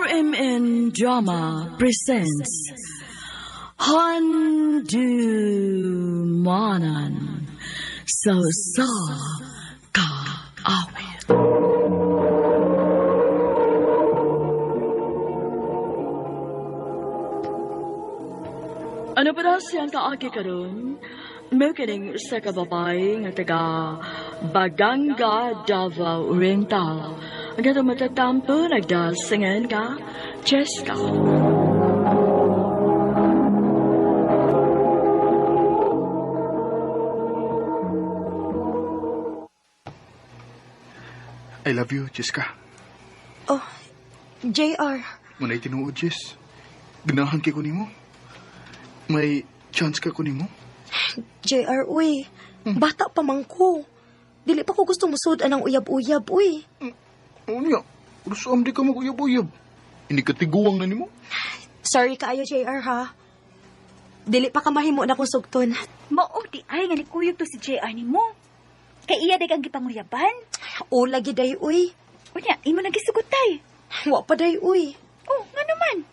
RMN Drama presents Handumanan sa Kaawit. Ano ba siyang kaagi karon? May kining sa kababay nga taga Baganga, Davao Oriental. Ang gato matatampo, nagdasingan ka, Cheska. I love you, Cheska. Oh, JR. Muna'y tinuod, Jess. Ganahan kay ko nimo. May chance ka ko nimo? JR, uy. Bata pa man ko. Dili pa ko gusto musudan ang uyab-uyab, uy. Ano niya? Rusam di ka mag-uyab-uyab. Hindi ka tiguang na nimo? Sorry kaayo, JR, ha? Dili pa ka mahimo na kong sugton. Mao di ay nga ni kuyog to si JR ni mo. Kay iya dagang gipanguyaban. O, lagi day, uy. Unya, imo nagisugutay. Wa pa day, uy. Oh, nga naman.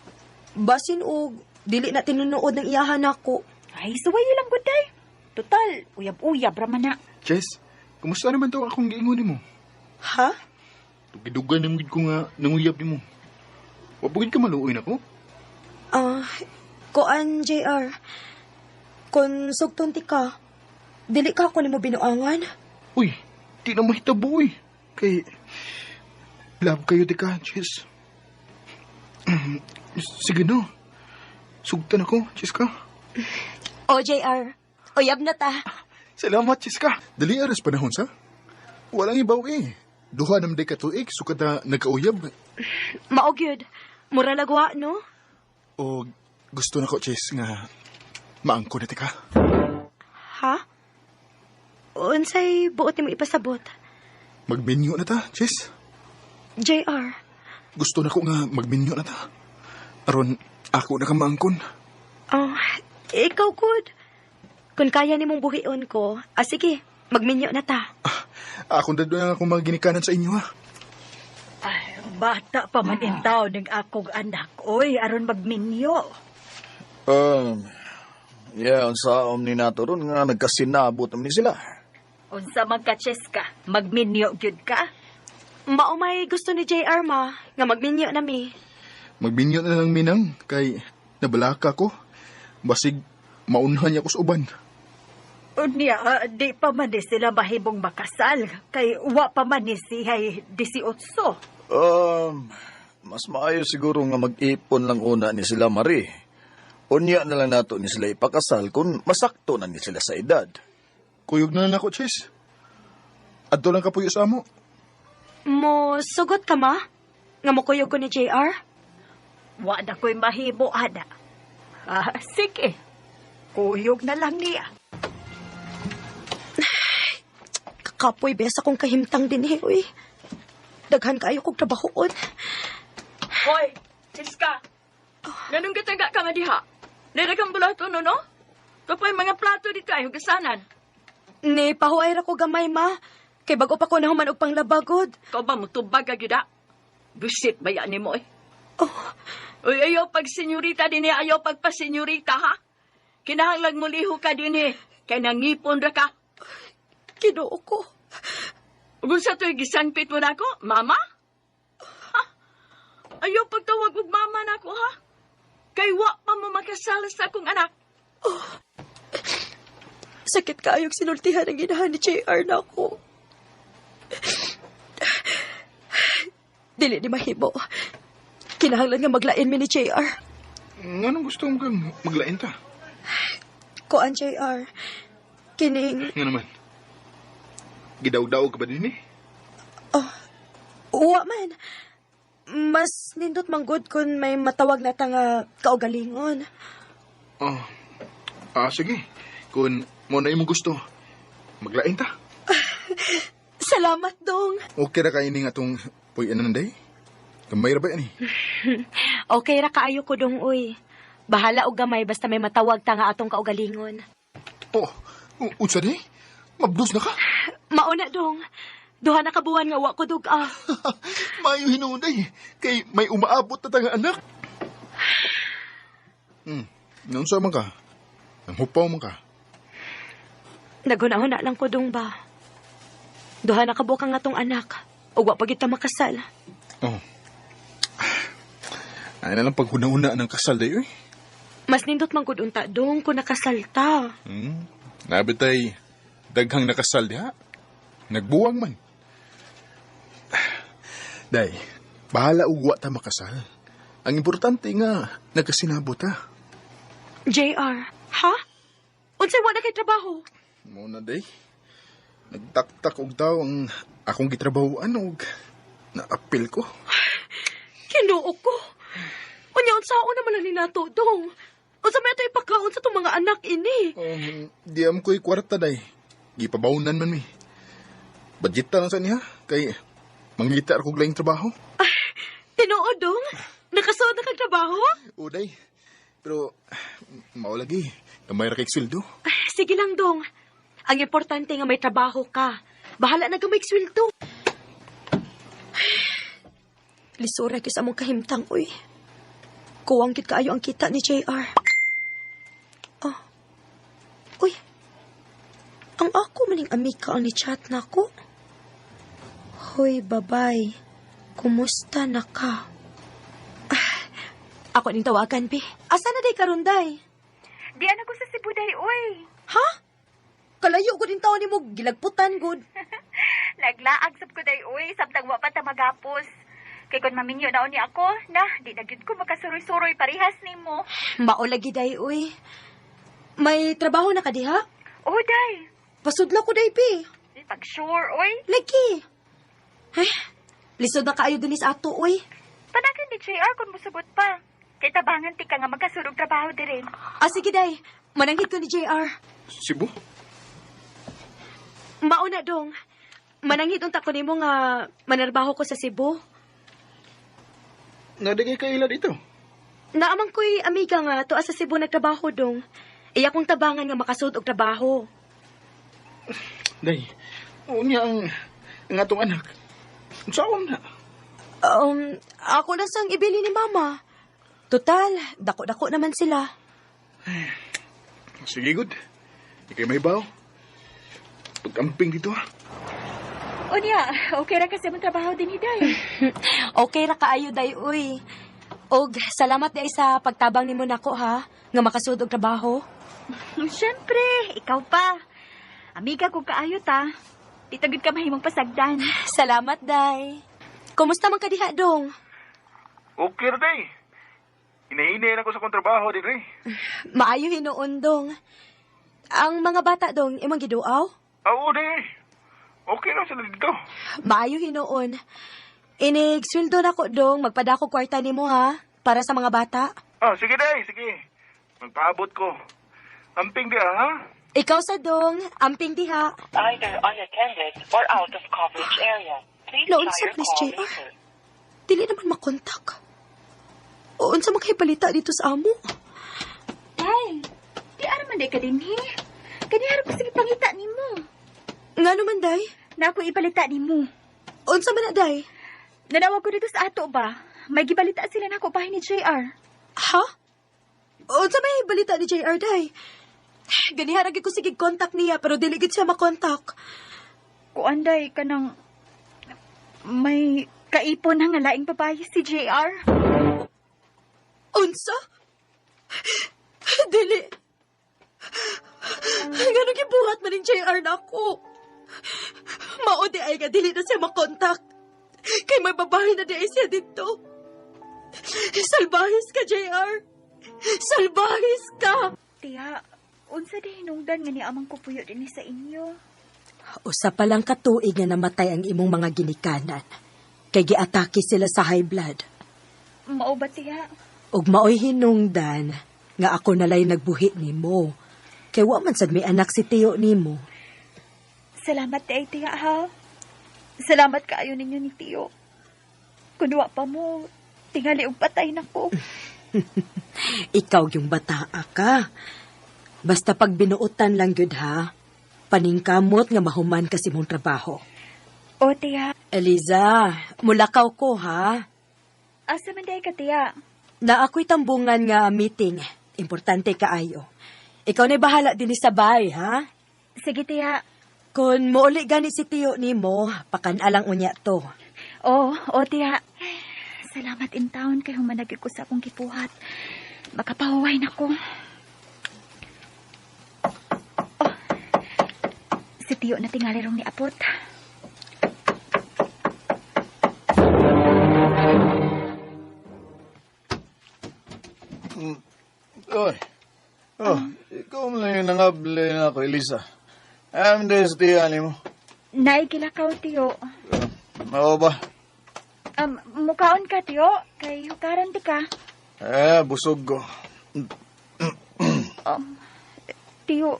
Basin og, dili na tinunood ng iyahan ako. Ay, suwayo lang guday. Total, uyab-uyab raman na. Jess, kumusta naman to akong giingon nimo? Ha? Tugidugan naman ko nga nanguyab nimo. Wapugid ka maluoy na ko? Koan, JR. Kung sugton ti ka, dili ka ako nimo binuangan. Uy, di na mahitabo eh. Kay, love kayo di ka, Jess. Sige no. Sugtan ako, Cheska. O, JR. Uyab na ta. Salamat, Cheska. Dali aras panahon sa? Walang ibaw eh. Duha naman di ka tuig, sukat na nagkauyab. Mao gyud. Mura lagwa, no? O gusto na ko, Chess, nga maangko na ka. Ha? Unsay buot nimo ipasabot? Magminyo na ta, Chess. JR. Gusto na ko nga magminyo na ta. Aron, ako na ka maangkon. Oh, ikaw good. Kung kaya nimong buhion ko, sige, magminyo na ta. Akong dado na akong mga ginikanan sa inyo, ha? Ay, bata pa man intaw ng akong anak. Oy, aron magminyo. Unsa ni nato ron nga nagkasinabot ni sila. Unsa man ka, Cheska, magminyo gyud ka? Mao may gusto ni JR ma, nga magminyo nami. Magminyo na lang minang, kay nabalaka ko. Basig, maunhan niya ko sa uban. Unya, di pa man ni sila mahibong makasal. Kay wa pa man ni sihay 18. Mas maayo siguro nga mag-ipon lang una ni sila Marie. Unya na lang nato ni sila ipakasal kung masakto na ni sila sa edad. Kuyog na lang ako, Chess. Adto lang kapuyo sa amo. Mo sugot ka ma? Nga mo kuyog ko ni JR? Wa na ko'y mahibo, ana. Sige. Kuyog na lang niya. Kakapoy, besa kong kahimtang din eh, uy. Daghan kayo kong trabahoon. Hoy, Cheska. Ganun kataga ka nga diha? Niragang bulato no? Kapag mga plato dito ay hugasanan. Ni, pahuay ra ko gamay ma. Kay bago pa ko nahuman og panglabagod. Ikaw ba mo tubag ka gida? Busit ba yan ni mo eh? Oh, Uy, ayaw pag senyorita din eh, ayaw pag pa-senyorita ha? Kinahanglang mo liho ka din eh, kay nangipon ra ka. Ginoo ko. Kung sa to'y gisangpit mo na ako, mama? Ha? Ayaw pagtawag og mama na ako ha? Kay wa pa mo makasal sa akong anak. Sakit kaayong sinultihan ang ginahan ni JR na ako. Dili di mahibo. Kinahanglan nga maglain mi ni JR. Anong gusto mo kang maglain ta? Koan JR. Kining... Nga naman. Gidaw-daw ka ba din eh? Uwa man. Mas nindot manggod kung may matawag na ta nga kaugalingon. Sige. Kung mo na yung gusto, maglain ta. Salamat dong. Okay ra kainin nga itong puyan na nanday? Gamay ra ba yan eh? Okay ra kaayo ko dong uy. Bahala og gamay basta may matawag ta nga atong kaugalingon. Unsa di? Mabdos na ka? Mauna dong. Duha na kabuhan nga wa ko duga. Mayo hinunay. Kay may umaabot na tanga anak. Naunsa man ka? Nanghupaw man ka? Naghuna-huna lang ko dong ba. Duha na kabuka nga tong anak. O wa pa kita makasal. Oh. Ay na lang paghuna-una ng kasal dayo eh. Mas nindot man gud unta dong kung nakasal ta. Nabitay, daghang nakasal diha. Nagbuwang man. Day, bahala ugwa ta makasal. Ang importante nga, nagkasinabot ta. JR, ha? Unsay wa na kay trabaho? Muna day, nagtaktak og tao ang akong gitrabahoan og naapil ko. Kinuo ko. Unya unsaon naman ni nato dong. Unsa may ito ipakaon sa tong mga anak ini? Diam ko'y kwarta day. Gipabawnan man mi. Budget lang sa niya, kay manglita ako laing trabaho. Tinuo dong? Nakasuod na kag trabaho? Uday, pero maulagi, gamay ra kay sweldo. Sige lang dong. Ang importante nga may trabaho ka. Bahala na gamay sweldo. Lisura ko sa among kahimtang, uy. Kuwang gid kaayo ang kita ni JR. Oh. Uy. Ang ako maning amika ang ni-chat na ko. Hoy, babay. Kumusta na ka? Ako ning tawagan, Bi. Asa na day karon day? Di ana ko sa Cebu day, oy. Ha? Kalayo ko din taon ni mo gilagputan gud. Naglaag sab ko day, oy, samtang wa pa ta magapos. Kay kun maminyo na ni ako, na, di na gyud ko makasuroy-suroy parihas nimo. Mao lagi day, uy. May trabaho na ka diha? Oh, day. Pasudlo ko day, Bi. Pag sure, oy. Lagi. Ay, lisod na kaayo din sa ato, uy. Panagan ni JR kung musugot pa. Kay tabangan ti ka nga magkasurog trabaho din. Sige, day. Mananghit ko ni JR. Cebu? Mauna dong. Mananghit unta ko nimo nga manarbaho ko sa Cebu. Nadigay ka ila dito. Naamang ko'y amiga nga to sa Cebu nagtrabaho dong. Iya kong tabangan nga makasud og trabaho. Day, unya ang atong anak. Saan na? Ako na sang ibili ni mama. Total, dako-dako naman sila. Sige, good. Ikay may baw. Pagkamping dito, ha? Unya, okay ra kasi mong trabaho din, Hiday. Okay ra kaayo day, uy. Og salamat day sa pagtabang nimo nako ha, nga makasud og trabaho. Siyempre, ikaw pa. Amiga kong kaayo ta. Titagid ka mahimong pasagdan. Salamat day. Kumusta man ka diha dong? Okay na, day. Inahinay ako sa kong trabaho, din, Maayo hinuon dong. Ang mga bata dong imong giduaw? Oo, day. Okay na sila dito. Maayo hinuon. Inig sweldo na ko dong magpadako kwarta nimo ha para sa mga bata. Sige, day. Sige. Magpaabot ko. Amping di, ha? Ikaw sa dong, amping diha. Either unattended or out of coverage area. Please Noon try sa your please, call JR. later. Dili naman makontak. O unsa makahipalita dito sa amo? Ay, di araman day ka din, he. Kaniharap ko sige pangita ni mo. Nga naman day? Na ako ipalita ni mo. Unsa man na day? Nanawag ko dito sa ato ba? May gibalita sila na ako bahay ni JR. Ha? Unsa may balita ni JR day? Ganiharag ko sige contact niya pero dili gid siya makontak. Kuanday ka nang may kaipon na nga laing babae si JR. Unsa? Dili. Ganun gibuhat man ng JR na ako. Maudi ay nga dili na siya makontak. Kay may babae na di ay siya dito. Salbahis ka, JR. Salbahis ka. Tiya, unsa di hinungdan nga ni amang kupuyo din sa inyo? Usa pa lang katuig nga namatay ang imong mga ginikanan. Kay giatake sila sa high blood. Mao ba tiya? Ug maoy hinungdan nga ako nalay nagbuhi nimo. Kay wa man sad may anak si tiyo nimo. Salamat ay tiya ha. Salamat kaayo ninyo ni Tiyo. Kunwa pa mo, tingali og patay na ko. Ikaw yung bataa ka. Basta pag binuutan lang yun ha, paningkamot nga mahuman kasi mong trabaho. O, tiya. Eliza, mulakaw ko ha. Asa man day ka, tiya? Na ako'y tambungan nga meeting. Importante kaayo. Ikaw na bahala din sa bay, ha? Sige, tiya. Kung muuli gani si tiyo ni mo, pakanalang unya to. O, tiya. Salamat in town kay humanagig ko sa akong gipuhat. Makapahuway na ko. Oh, si tiyo na tingali rong ni Aport. Oy. Ikaw mo lang yung nangabli na ako, Elisa. Des tiyan mo. Naigilakaw, tiyo. Mao ba? Mukaon ka, tiyo. Kay hukaran di ka. Busog ko. Tiyo,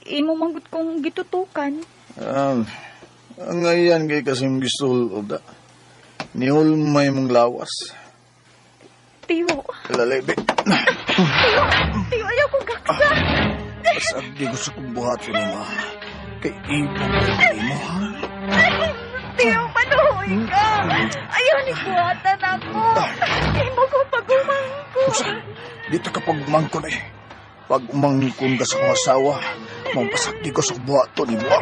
imo manggut kong gitutukan. Ang ngayon kay kasing gusto of da. Nihulmay mong lawas. Tiyo. Lalebe. Tiyo, ayaw kong kaksa. Pasagi gusto kong buhatin mo. Kay ibang mo. Tiyo, panuhoy ka. Ayaw ni buhatan ako. Imo ko pagumangkon. Dito ka pagumangkon eh. Pag umangkon ka sa kong asawa, mampasakti ko sa buhato ni mo.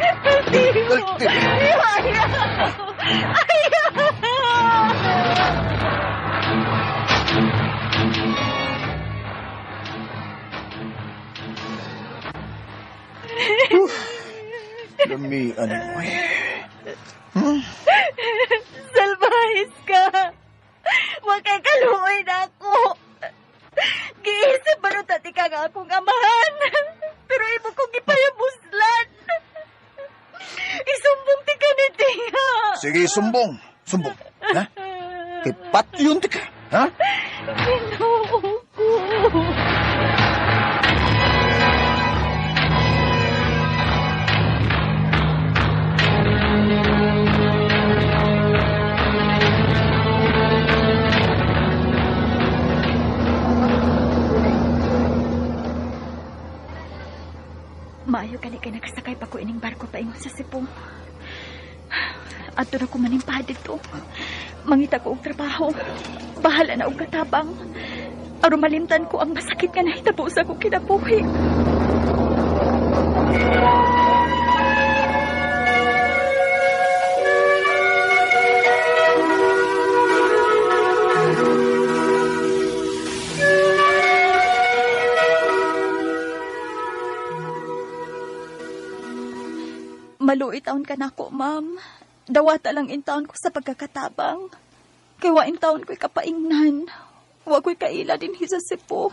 Damihan mo eh. Salbahis ka. Huwag kay kaluoy na ako. Giisip ba nung tati ka nga akong amahan? Pero imo kong ipayabuslan. Isumbong ti ka ni Tiya. Sige, sumbong. Sumbong. Ha? Kay patyon ti ka. Ha? Ginoo ko. Maayo ka nakasakay pa ko ining barko pa ingon sa Cebu. Ato na ko manimpad dito. Mangita ko og trabaho. Bahala na og katabang. Aron malimtan ko ang masakit nga nahitabo sa akong kinabuhi. Maluit taon ka na ko, ma'am. Dawata lang in taon ko sa pagkakatabang. Kaya wa in taon ko'y kapaingnan. Wa ko'y kaila din sa Cebu.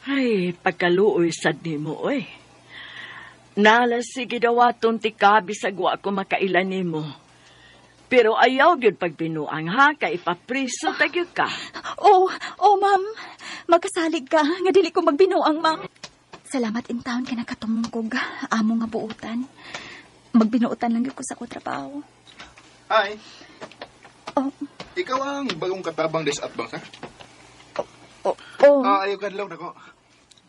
Ay, pagkaluoy sad ni mo, oy. Nalas sige dawaton ti ka bisag wa ko makailan ni mo. Pero ayaw gyud pagbinuang ha, kay ipapriso tagyud ka. Oh, ma'am. Magkasalig ka. Nga dili ko magbinuang, ma'am. Salamat in taon ka nakatumong kog amo nga buutan. Magbinuutan lang gyud ko sa ko trabaho. Hi. Oh, Ikaw ang bagong katabang des at bang, ha? oh. Ayaw ka lang nako.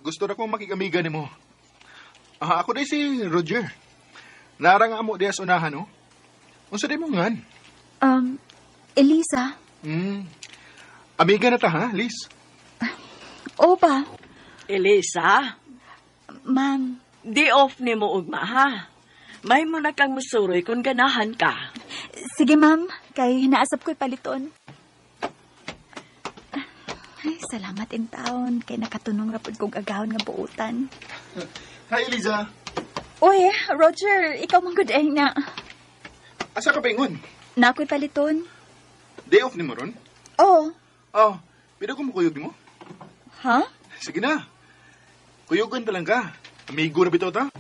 Gusto na kong makikamiga ni mo. Ako day si Roger. Narang amo diya sa unahan, no? Unsa day mo ngan? Elisa. Amiga na ta, ha, Liz? O ba? Elisa, Ma'am. di off ni mo ugma ha. May mo na kang musuroy kung ganahan ka. Sige, ma'am. Kay hinaasap ko'y paliton. Ay, salamat in taon. Kay nakatunong rapod kong agawon nga buutan. Hi, Eliza. Uy, Roger, ikaw mong good ay na. Asa ka pa ingon? Na ako'y paliton. Day off ni mo ron? Oh. Pwede ko makuyog ni mo? Ha? Sige na. Kuyugan talang ka. Amigo na bitaw ta?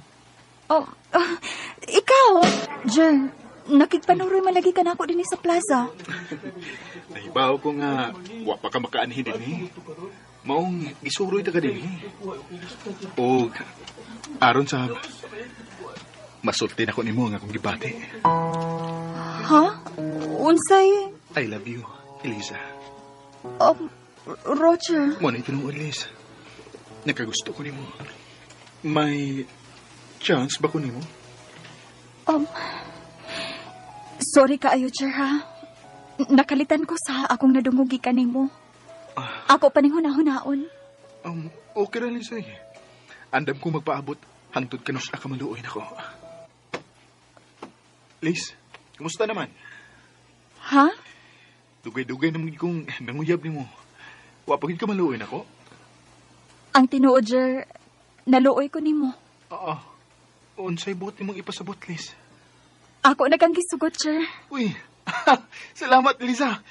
Ikaw? Jen, nakigpanuroy malagi ka na ako din sa plaza. Nahibaw ko nga, wa pa ka makaanhin din eh. Maong isuroy ta ka din eh. O, aron sa masulti na ko ni mo nga kung gibati. Ha? Unsay? I love you, Eliza. Roger. Mo na itinuod, Liz. Nakagusto ko ni mo. May chance ba ko ni mo? Sorry kaayo, Jer, ha? Nakalitan ko sa akong nadungugi kanimo. Ako pa ning hunahon. Okay ra, Liz, eh. Andam ko magpaabot. Hantod ka nung akamaluoy na ko. Liz, kumusta naman? Ha? Dugay-dugay naman kong nanguyab ni mo. Wapagin ka maluoy na ko? Ang tinuod, Jer, naluoy ko nimo. Oo. Unsay buot ni mong ipasabot, Liz? Ako na kang gisugot, Jer. Uy, salamat, Liza.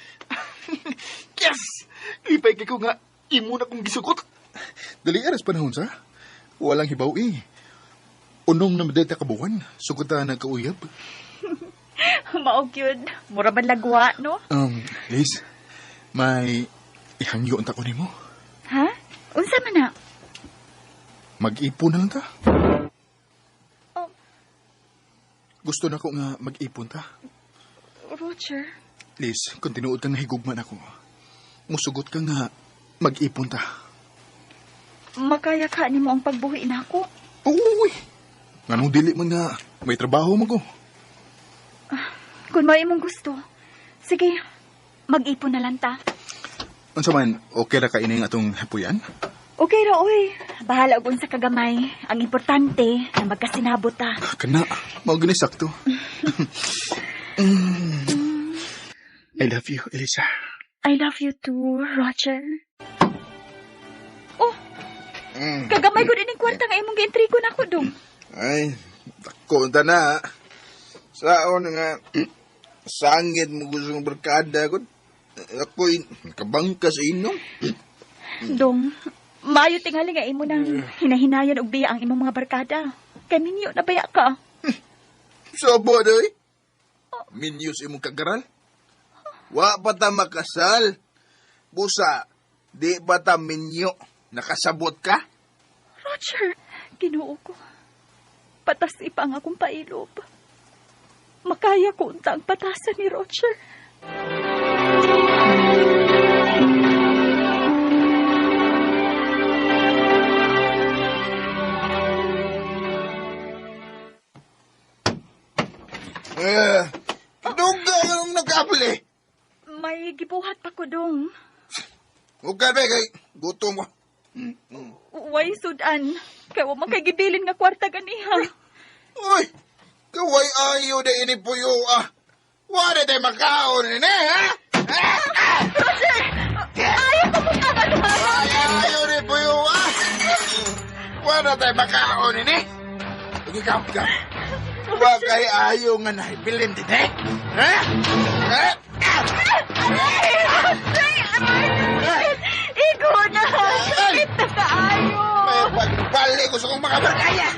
Yes! Lipay kay ko nga, imo na kong gisugot. Dali aras panahon sa? Walang hibaw eh. Unong na madata kabuhan, sugutan na kauyab. Maog yun. Mura man lagwa, no? Liz, may ihangyo ang tako ni mo. Ha? Unsa man na? Mag-ipon na lang ta. Oh. Gusto na ko nga mag-ipon ta. Roger. Liz, kung tinuod kang nahigugman ako, musugot ka nga mag-ipon ta. Makaya ka ni mo ang pagbuhi na ako. Uy! Nganong dili man nga, may trabaho mo ko. Kung may imong gusto, sige, mag-ipon na lang ta. Unsa man, okay ra ka ining atong hapuyan? Okay ra, oy. Bahala kung sa kagamay. Ang importante na magkasinabot ta. Kana, mao gani sakto. I love you, Elisa. I love you too, Roger. Oh, kagamay ko din yung kwarta nga imong gi-intrigo na ako, dong. Ay, takonta na. Saon nga, sangit mo gusto ng barkada ko. Ako'y kabangka sa inom. Dong, maayo tingali nga imo nang hinahinayan og biya ang imong mga barkada. Kay minyo na baya ka. Sobo, doy. Minyos imong kagaral. Wa pa ta makasal. Busa, di ba ta minyo? Nakasabot ka? Roger, Ginoo ko. Patas ipa ang akong pailob. Makaya ko unta ang patasan ni Roger. Duga ka nung nagkapali. May gibuhat pa ko, dong. Huwag ka na kay gutom mo. Way sudan. Kaya wa man kay gibilin nga kwarta ganiha. Uy, kaway ayaw na inipuyo ah. Wala tayo makaon ni ha? Roger! Ayaw ko mong kabaluhan! Ayaw ni puyo ah. Wala tayo makaon ni. Ikaw ka. Bakay ayaw nga nahibilin din eh. Ha? Ha? Igo na! Sakit na kaayo! May pagbali ko sa kong makabarkaya.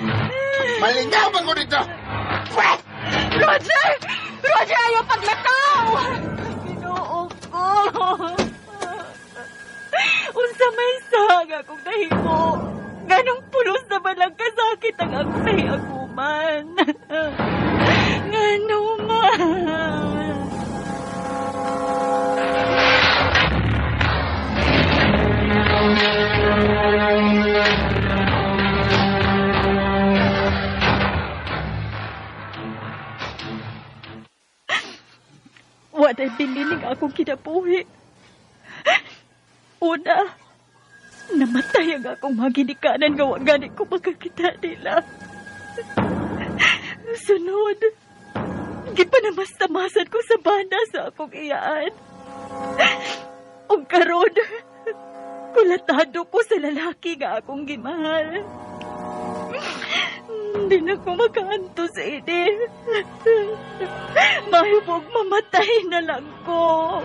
Malingawan ko dito. Roger! Roger, ayaw paglakaw! Ginoo ko! Unsa may saga kung nahimo. Ganong pulos na ba lang kasakit ang akong nahiaguman? Ngano man? Waday bilinig akong kinabuhi. Una, namatay ang akong mga ginikanan nga wagani ko makakita nila. Sunod, gipanamastamasan ko sa banda sa akong iyaan. O karon, kulatado ko sa lalaki nga akong gimahal. Hindi na ko makaanto sa ini. Mahibog mamatay na lang ko.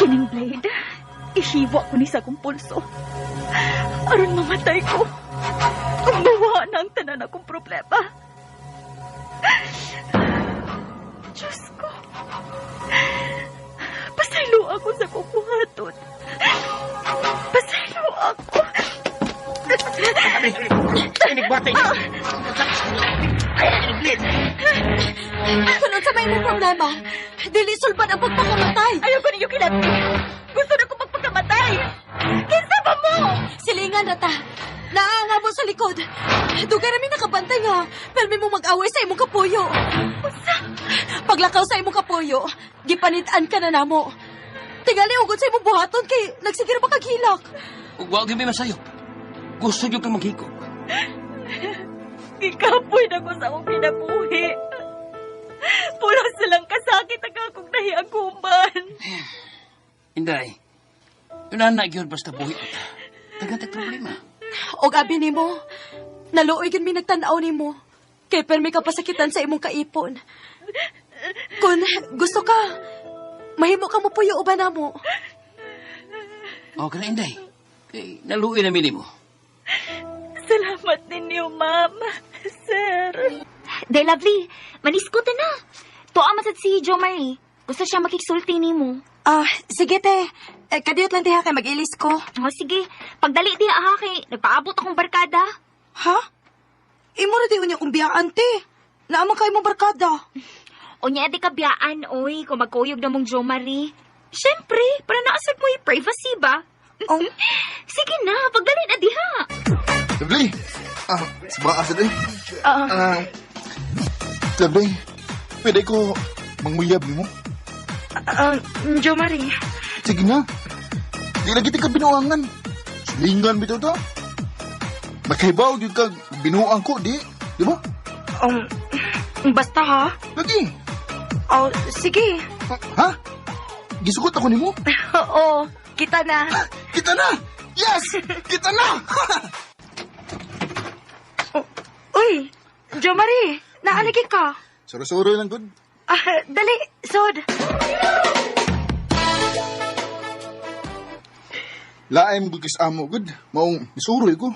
Kining blade, ihiwa ko ni sa kong pulso. Aron mamatay ko. Umawa na ang tanan akong problema. Diyos ko. Pasaylo ako sa kukuhaton. Pasaylo ako. Sunod sa may problema. Dili sulban ang pagpakamatay. Ayaw ko ninyo kilati. Gusto na ko magpagkamatay. Kinsa ba mo? Silingan na ta. Naangabo sa likod. Dugay namin nakabantay nga. Pero may mo mag-away sa imong kapuyo. Paglakaw sa imong kapuyo, gipanitaan ka na namo. Tingali ugod sa imong buhaton kay nagsigir pa kaghilak. Ug wa gyud may masayo. Gusto gyud kang maghiko. Gikapoy na ko sa akong kinabuhi. Pulang silang kasakit ang akong nahiaguman. Inday. Yun na gyud basta buhi ta. Tagatag problema. Og abi nimo, naluoy gyud mi nagtan-aw nimo. Kay permi ka pasakitan sa imong kaipon. Kun gusto ka, mahimo ka mo puyo uban namo. O kana Inday. Kay naluoy na minimo. Salamat ninyo, ma'am. Sir. Day lovely, maniskutan na. Tuwa masad si Jo Marie. Gusto siya makiksulti ni mo. Sige te. Kadiyot lang tiha kay mag-ilis ko. O sige, pagdali di ha kay nagpaabot akong barkada. Ha? Imo na di unya kong biyaan te. Naamang kayo mong barkada. O niya di kabiyaan, oy, kung magkuyog na mong Jo Marie. Siyempre, para naasag mo yung privacy ba? Oh. Sige na, pagdali na diha. Lovely! Sabaa sa din. Lovely, pwede ko manguyab mo? Jo Marie. Sige na. Di lagi ka binuangan. Silingan bito to. Makahibaw yun ka binuang ko, di? Di ba? Basta ha? Lagi. Sige. Ha? Gisugot ako ni mo? Oo, kita na. Kita na! Yes! Kita na! Uy, Jo Marie, naalagi ka. Suro-suro lang, good. Dali, sod. Laim gugis amo, good. Maong isuroy ko.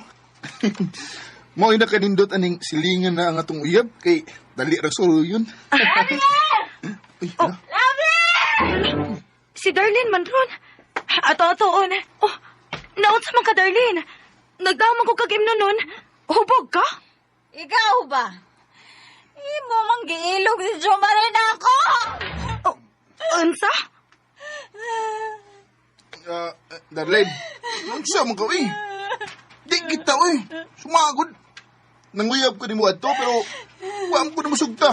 Mao ina kanindot aning silingan na ang atong uyab kay dali ra suro yun. Uy, Si Darlene man ron. Ato-atoon. Oh, naon sa man ka, Darlene? Nagdamang ko kag imno nun. Hubog ka? Ikaw ba? Imo mang giilog si Jo Marie na ako. Unsa? Darlene, ang siya mo ka, uy. Di kita, uy. Sumagod. Nanguyab ko ni mo ato, pero wam ko na masugta.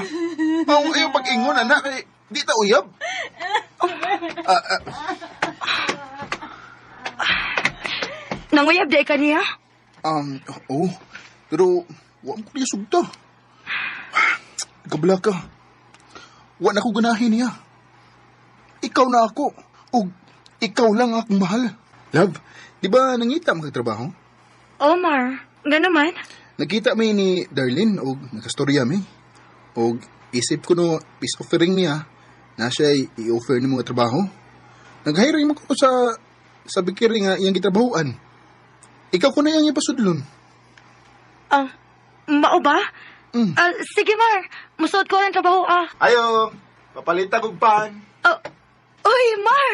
Ang ayaw pag-ingon, anak, kay di ta uyab. Nanguyab di ka niya? Oo. Pero wam ko niya sugta. Kabla ka. Wa na ko ganahin niya. Ikaw na ako. O ikaw lang akong mahal. Love, di ba nangita magtrabaho? Omar, nga naman. Nakita mi ni Darlene o nakastorya mi. O isip ko no peace offering niya na siya i-offer ni mga trabaho. Nag-hiring mo ko sa bikiri nga iyang gitrabahoan. Ikaw ko na iyang ipasudlon. Mao ba? Sige, Mar. Musod ko ang trabaho, Ayo, papalita kong pan. Uy, Mar!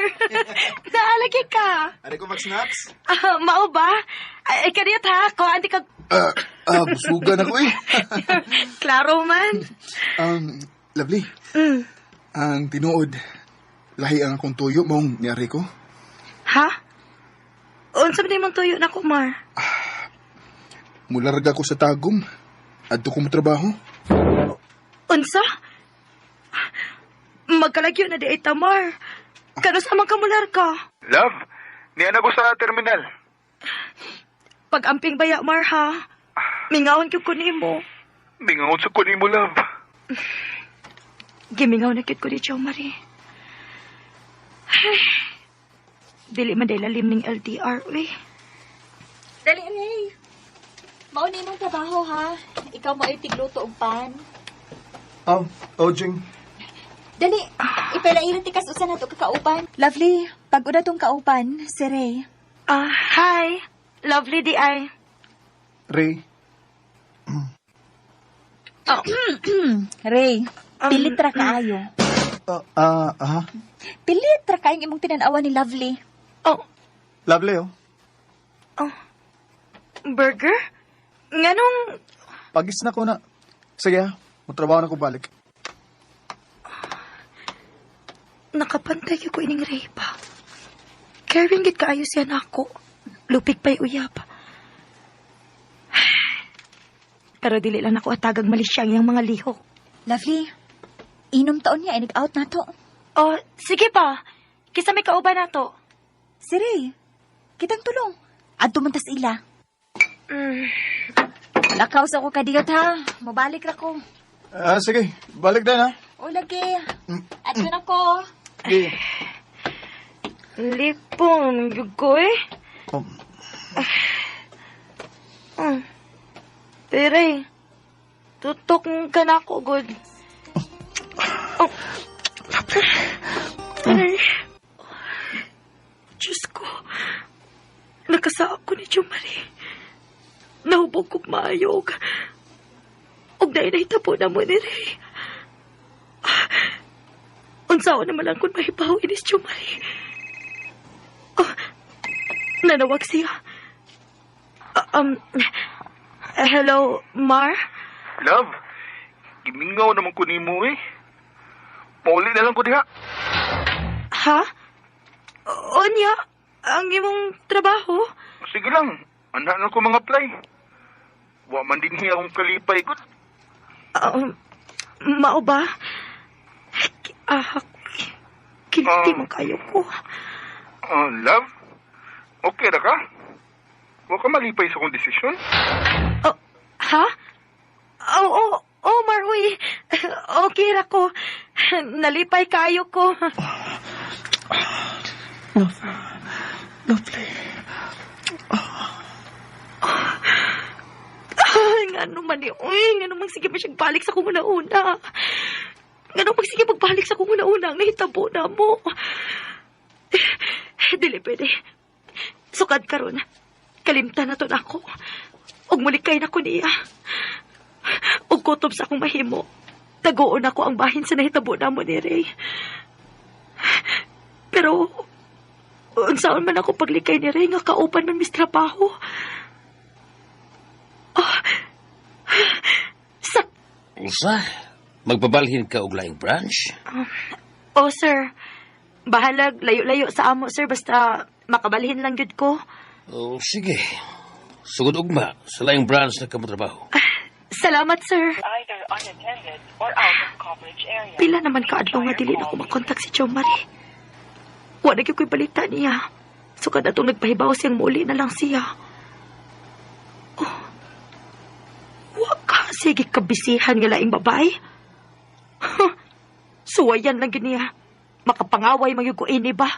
Naalagi ka. Ano ko mag-snacks? Mao ba? Kaniyot ha, ko anti ka... Busugan ako eh. Klaro man. Lovely. Ang tinuod, lahi ang akong tuyo mong niyari ko. Ha? Unsa man imong tuyo na ko, Mar? Mularga ko sa tagom. Adto ko mo trabaho. Unsa? Magkalagyo na di ay Tamar. Kano sa mga kamular ka? Love, niyan ako sa terminal. Pag-amping baya, Mar, ha? Mingawan ko nimo. Mingaon sa kunin mo, love. Gimingaw na kit ko di Chow Marie. Ay, dili man day lalim ning LDR, uy. Dali, Ray. Mauni mong trabaho, ha? Ikaw mo ay tigluto og pan. Ojing. Dali, ipalairan ti kasusan na to kakaupan. Lovely, pag-una tong kaupan, si Ray. Hi. Lovely di ay. Ray. Ray, pilit ra kaayo. Pilit ra kaayong imong tinanawan ni Lovely. Lovely, oh. Burger? Nganong... Pagis na ko na. Sige, matrabaho na ko balik. Nakapantay ko ining Ray pa. Caring git kaayo siya na ako. Lupig pa'y uyab. Pero dili lang ako atagag malisyang yung mga lihok. Lovely, inom taon niya, inig-out na to. Oh, sige pa. Kisa may kauban na to. Si Ray, kitang tulong. Adto man tas ila. Lakaw sa ko kadiyot ha. Mabalik ra ko. Sige, balik na, ha? O lagi. Adto na ko. Sige. Lipong, yun ko eh. Tere, tutok ka na ako, good. Ay, Diyos ko, nakasa ako ni Jumari. Nahubog kong maayog. Og nainahita po na mo ni Ray. Unsaon naman lang kung mahibaw inis Jumari. Nanawag siya. Hello, Mar? Love, gimingaw naman ko ni mo eh. Pauli na lang ko diha. Ha? Onya, ang imong trabaho? Sige lang, anak na ko mga apply. Wa man din hiya akong kalipay ko. Mao ba? Kiliti mo kayo ko. Love, okay na ka? Wa ka malipay sa akong desisyon? Ha? Maroy. Okay ra ko. Nalipay kayo ko. Lovely. Ngano man ni, ngano man sige pa siyang balik sa kung una-una. Ngano man sige pagbalik sa kung una-una ang nahitabo na mo. Dili pwede. Sukad karon. Kalimtan na to na ako. Og mulikay na ko niya. Og kutob sa akong mahimo. Tagoon ako ang bahin sa nahitabo na mo ni Ray. Pero, unsaon man ako paglikay ni Ray nga kaupan man mis trabaho. Usa, magbabalhin ka og laing branch? Sir. Bahalag, layo-layo sa amo, sir. Basta makabalhin lang yun ko. Sige. Sugod ugma, sa laing branch na kamutrabaho. Salamat, sir. Either unattended or out of coverage area. Pila naman kaadlaw nga dili na ko makontak si Jo Marie. Wa na ko'y balita niya. So kada itong nagpahibaw siyang muli na lang siya. Wa ka, sige kabisihan nga laing babae. Suwayan lang yun niya. Makapangaway magyug ko ini ba?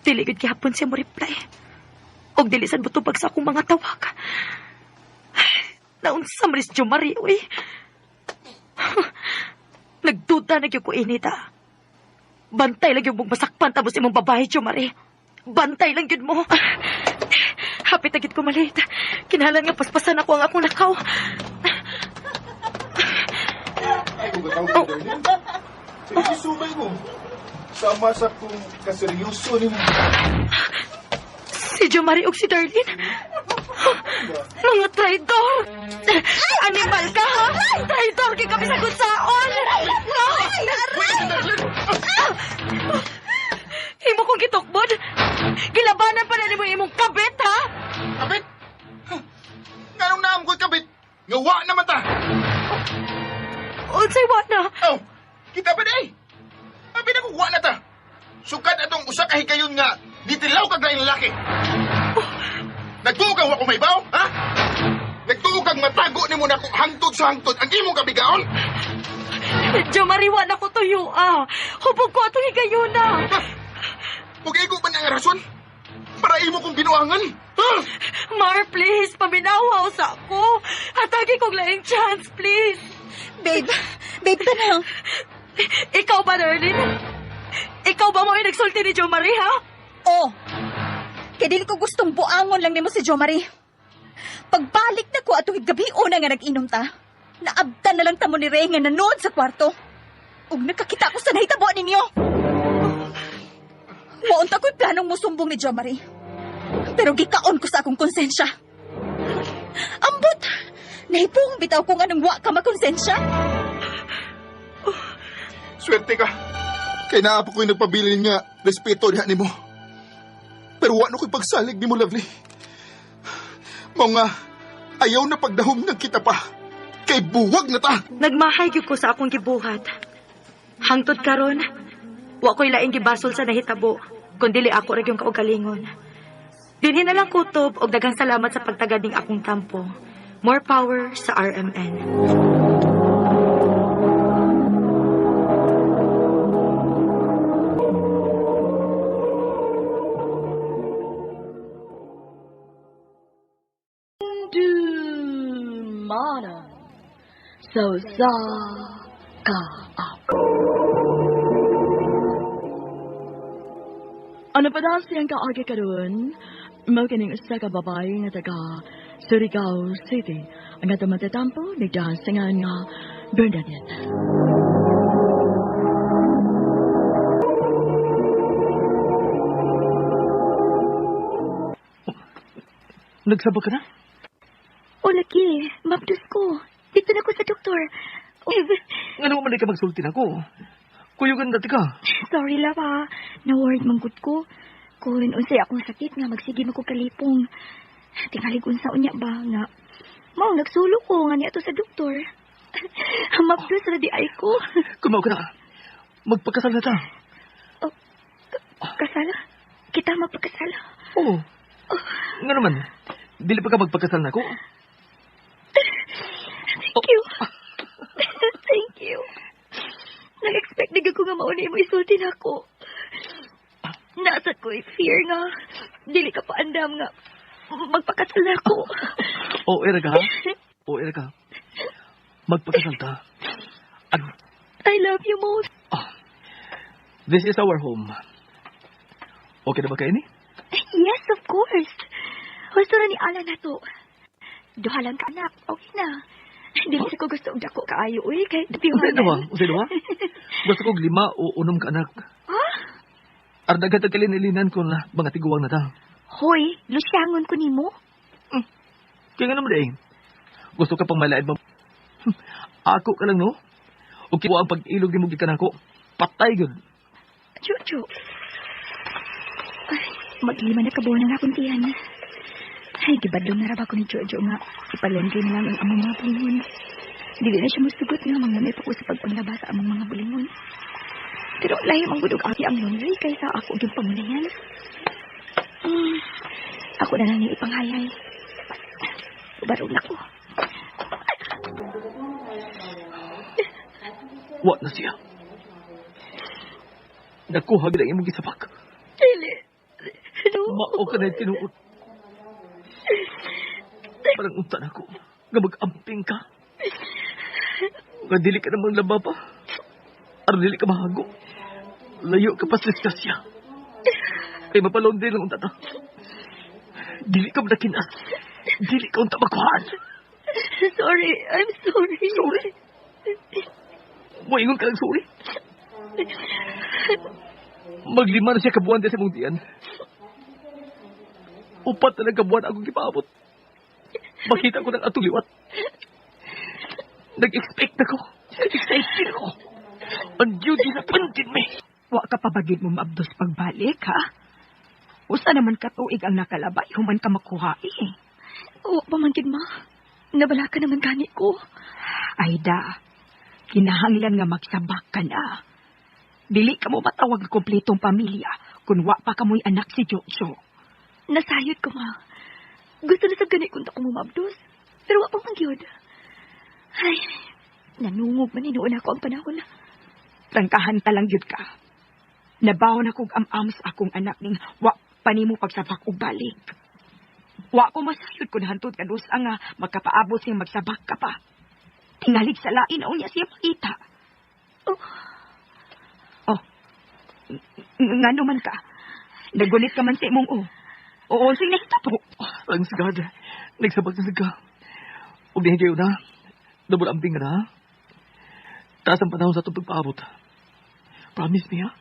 Dili gud gihapon siya mo reply. Og dilisan mo tubag sa akong mga tawag. Naunsa maris Jo Marie, uy. Nagduda na gyud ko ini ta. Bantay lang yung mong masakpan tapos imong babae, Jo Marie. Bantay lang yun mo. Hapit agit ko malit. Kinahalan nga paspasan ako ang akong lakaw. Sige, sumay mo. Sama sa kong kaseryoso ni mo. Si Jo Marie o si Darlene? Mga traidor! Animal ka, ha? Traidor kay kami sa kunsaon! Imo kong gitukbod? Gilabanan pa na mo imong kabit, ha? Kabit? Nganong naam ko'y kabit? Ngawa naman ta! Unsay wa na? Kita ba di? Abi na kong wa na ta! Sukad atong usa ka higayon nga ditilaw kag laing lalaki. Nagtuog kang wa ko maybaw, ha? Nagtuog kang matago nimo nako hangtod sa hangtod ang imong kabigaon. Jo Marie, wa na ko tuyo, hubog ko atong higayuna. Ug igo ba nga rason? Para imo kong binuangan? Mar, please, paminawaw sa ako. Hatagi kong laing chance, please. Babe, tanang. Ikaw ba, Darlene? Ikaw ba mo yung nagsulti ni Jo Marie, ha? Oh, kaya dili ko gustong buangon lang nimo si Jo Marie. Pagbalik na ko atong gabi una nga nag-inom ta, naabdan na lang tamo ni Ray nga nanood sa kwarto. Ug nakakita ko sa nahitabo ninyo. Maunta ko'y planong musumbong ni Jo Marie. Pero gikaon ko sa akong konsensya. Ambot, nahipong bitaw ko nga nang wa ka makonsensya. Swerte ka. Kaya naapo ko'y nagpabilin nga respeto diha ni mo. Pero wano ko'y pagsalig ni mo, Lovely. Mao nga, Ayaw na pagdahom ng kita pa. Kay buwag na ta. Nagmahay gyud ko sa akong gibuhat. Hangtod karon, wa ko'y laing gibasol sa nahitabo, kundi ako ra gyung kaugalingon. Dinhi na lang kutob og daghang salamat sa pagtagad ning akong tampo. More power sa RMN. Mana so sa ka ako. Ano pa daw siyang kaagi karoon? Mao kining usa ka babae nga taga Surigao City. Ang ato matatampo nagdahansingan nga Bernadette. Nagsaba ka na? O, laki. Mabdus ko. Dito na ko sa doktor. Ano mo man ka magsulti na ko? Kuyugan dati ka. Sorry lang ha. Na-worried manggod ko. Kung unsay akong sakit nga, magsige mo ko kalipong. Tingalig unsa unya ba nga. Mao, nagsulo ko nga niya to sa doktor. Mabdus na di ay ko. Kumaw ka na. Magpakasal na ta. Kasala? Kita magpakasala? Oo. Nga naman. Dili pa ka magpakasal na ko. Thank you. Thank you. Nag-expect na ko nga mauna mo isulti na ako. Nasa ko'y fear nga. Dili ka pa andam nga. Magpakasal na ako. Oo, era ka ha? Oo, era ka. Magpakasal ta. I love you most. This is our home. Okay na ba kayo ni? Yes, of course. Gusto na ni Alan na to. Duha lang ka anak. Okay na. Dili sa ko gusto og dako kaayo. Uy, kahit Usay dawa? Usay dawa? Gusto kong 5 o 6 ka anak. Ha? Ardagat at kalinilinan ko na mga tiguwang na ta. Hoy, lusyangon ko nimo. Kaya nga naman eh. Gusto ka pang malaid mo. Ako ka lang no? O kiwa ang pag-ilog ni mo gikan ako. Patay yun. Jojo. Ay, maglima na kabuo ng akong tiyan. Ay, gibadlong na raba ko ni Jojo nga. Ipalendri na lang ang among mga bulingon. Dili na siya musugot nga mga may pa sa pagpanglaba sa among mga bulingon. Pero lahi ang gudog aki ang laundry kaysa ako yung pamulayan. Ako na lang niya ipanghayay. Barog na ko. Wa na siya. Nakuha gila yung mga gisapak. Dili. No. Mao ka na yung tinuot. Parang untan ako. Nga mag-amping ka. Nga dili ka namang laba pa. Ar dili ka mahago. Layo ka pa sa siya. Kay mapalondre lang unta ta. Dili ka manakinas. Dili ka unta magkuhaan. Sorry. I'm sorry. Sorry? Moingon ka lang sorry? Maglima na siya kabuan sa mong tiyan. Upat na lang kabuan akong ipaabot. Makita ko ng atuliwat. Nag-expect ako. Excited ako. Ang Diyo disappointed me. Wa ka pabagid mo maabdos pagbalik, ha? Usa naman katuig ang nakalabay, human ka makuha eh. Wa pa man gid ma. Nabala ka naman gani ko. Aida, kinahanglan nga magsabak ka na. Dili ka mo matawag ng kompletong pamilya kung wa pa kamoy anak si Jojo. Nasayod ko, ma. Gusto na sa gani kung ako mumabdos. Pero wa pa man gyud. Ay, nanungog man inuuna ko ang panahon na. Trangkahan talang gyud ka. Nabawon akong am-am sa akong anak ning wa pa nimo pagsabak og balik. Wa ko masayod kung hantod ka dos nga magkapaabot siyang magsabak ka pa. Tingalig sa lain o niya siya makita. Ngano man ka? Nagulit ka man sa imong Oo, sing nakita po. Ang sagad. Nagsabak na ka. Huwag din kayo na. Double amping na, ha? Taas ang panahon sa itong pagpaabot. Promise me, ha?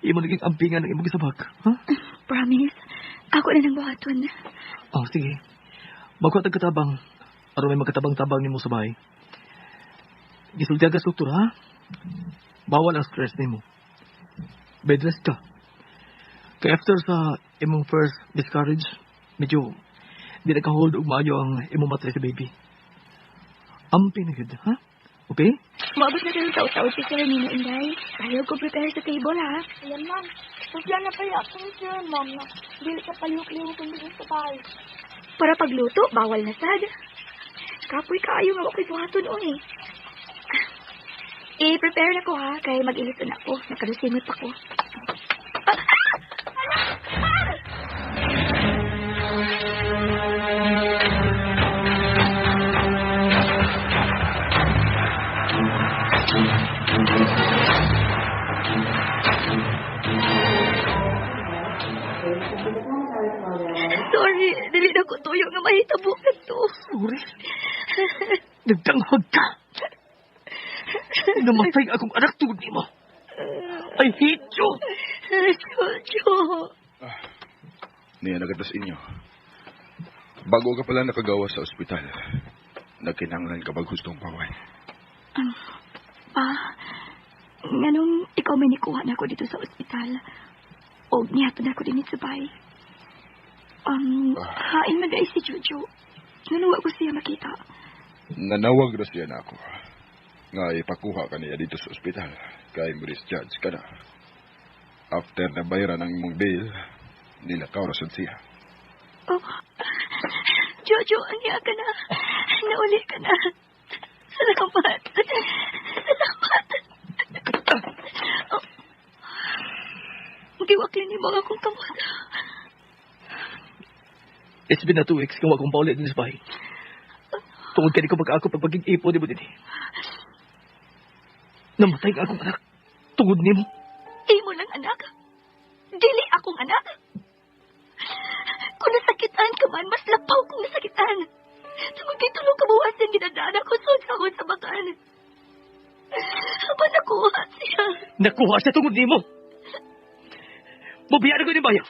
Hindi mo naging ampingan ng imong sabak, ha? Promise. Ako na nang buhaton. Oh, sige. Magkuha tag katabang. Aron may magkatabang-tabang ni mo sa bahay. Gisultiaga struktura, ha? Bawal ang stress ni mo. Bedrest ka. Kaya after sa imong first miscarriage, medyo di naka-hold og maayo ang imong mattress, baby. Amping na gid, ha? Okay? Maabot na tayo taot-taot si Sir Nina Inday. Ayaw ko prepare sa table, ha? Ayan, ma'am. Sasya na kaya akong sir, ma'am, na dili ka paliyok-liyok kung dili sa bahay. Para pagluto, bawal na sad. Kapoy kaayo nga ako'y buhaton, oy. I-prepare na ko, ha? Kaya mag-ilito na ako. Nakalusimot ako. Sorry, dili na ko tuyo nga mahitabo na to. Sorry? Nagdanghag ka. Namatay akong anak tungod ni mo. I hate you. Jojo. Niya nagatas inyo. Bago ka pala nakagawa sa ospital, nagkinanglan ka bang hustong paway? Nganong ikaw may nikuha na ako dito sa ospital. O niyato na ako din sa bahay. Hain mag-ay si Jojo. Nanuwa ko siya makita. Nanawag na siya na ako. Nga ipakuha ka niya dito sa ospital. Kaya mo discharge ka na. After na bayaran ang imong bail, nilakaw rason siya. Jojo, aniya ka na. Nauli ka na. Salamat. Salamat. Giwakli ni mga kong kamot. It's been na 2 weeks kung akong paulit din sa bahay. Tungod ka di ko pag-ako pagpaging-ipo di mo din. Namatay ang akong anak. Tungod ni mo. Imo lang anak. Dili akong anak. Kung nasakitan ka man, mas lapaw kung nasakitan. Tungod kay tulong kabuwas yung ginadaan ako sa bakan. Aba nakuha siya. Nakuha siya tungod ni mo. Mabiyaan ko ni Bayo.